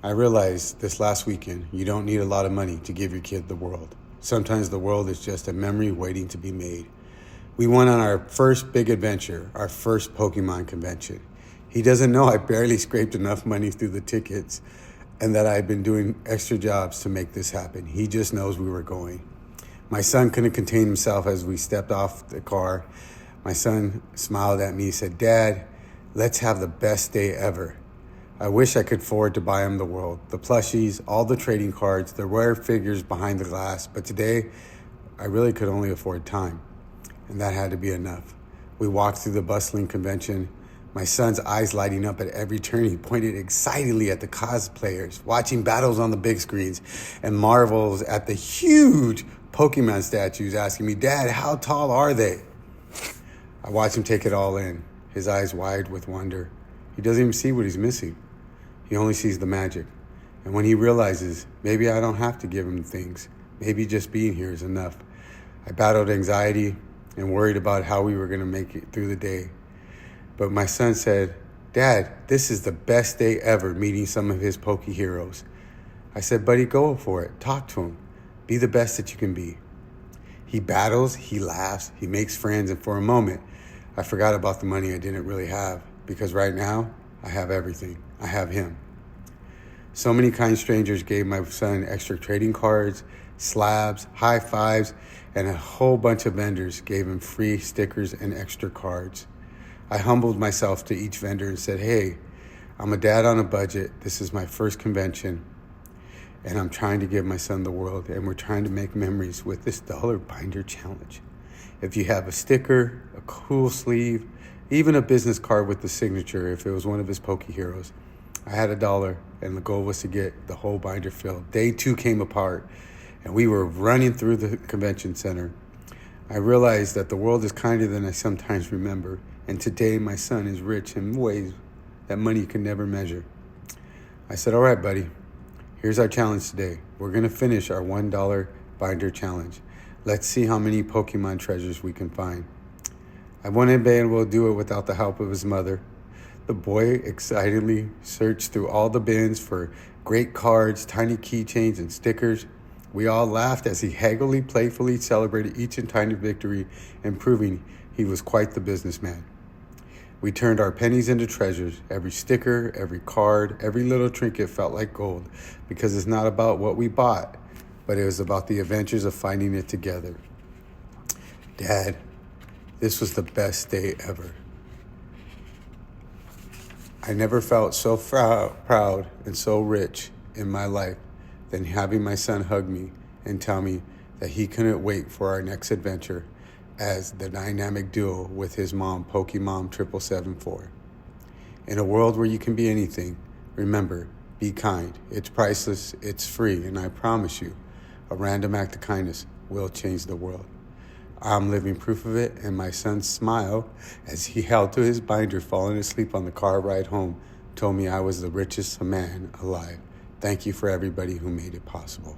I realized this last weekend you don't need a lot of money to give your kid the world. Sometimes the world is just a memory waiting to be made. We went on our first big adventure, our first Pokemon convention. He doesn't know I barely scraped enough money through the tickets and that I've been doing extra jobs to make this happen. He just knows we were going. My son couldn't contain himself as we stepped off the car. My son smiled at me and said, "Dad, let's have the best day ever." I wish I could afford to buy him the world, the plushies, all the trading cards, the rare figures behind the glass, but today I really could only afford time, and that had to be enough. We walked through the bustling convention, my son's eyes lighting up at every turn. He pointed excitedly at the cosplayers, watching battles on the big screens, and marvels at the huge Pokemon statues, asking me, "Dad, how tall are they?" I watched him take it all in, his eyes wide with wonder. He doesn't even see what he's missing. He only sees the magic. And when he realizes, maybe I don't have to give him things, maybe just being here is enough. I battled anxiety and worried about how we were going to make it through the day. But my son said, "Dad, this is the best day ever meeting some of his Poke heroes." I said, "Buddy, go for it. Talk to him. Be the best that you can be." He battles, he laughs, he makes friends, and for a moment, I forgot about the money I didn't really have, because right now, I have everything. I have him. So many kind strangers gave my son extra trading cards, slabs, high fives, and a whole bunch of vendors gave him free stickers and extra cards. I humbled myself to each vendor and said, "Hey, I'm a dad on a budget. This is my first convention, and I'm trying to give my son the world, and we're trying to make memories with this dollar binder challenge. If you have a sticker, a cool sleeve, even a business card with the signature, if it was one of his Poke heroes." I had $1, and the goal was to get the whole binder filled. Day 2 came apart, and we were running through the convention center. I realized that the world is kinder than I sometimes remember, and today my son is rich in ways that money can never measure. I said, "All right, buddy, here's our challenge today. We're going to finish our $1 binder challenge. Let's see how many Pokemon treasures we can find." I wouldn't be able to do it without the help of his mother. The boy excitedly searched through all the bins for great cards, tiny keychains, and stickers. We all laughed as he haggardly, playfully celebrated each and tiny victory and proving he was quite the businessman. We turned our pennies into treasures. Every sticker, every card, every little trinket felt like gold, because it's not about what we bought, but it was about the adventures of finding it together. Dad, this was the best day ever. I never felt so proud and so rich in my life than having my son hug me and tell me that he couldn't wait for our next adventure as the dynamic duo with his mom, Pokemon 777. In a world where you can be anything, remember, be kind. It's priceless, it's free, and I promise you, a random act of kindness will change the world. I'm living proof of it, and my son's smile as he held to his binder falling asleep on the car ride home told me I was the richest man alive. Thank you for everybody who made it possible.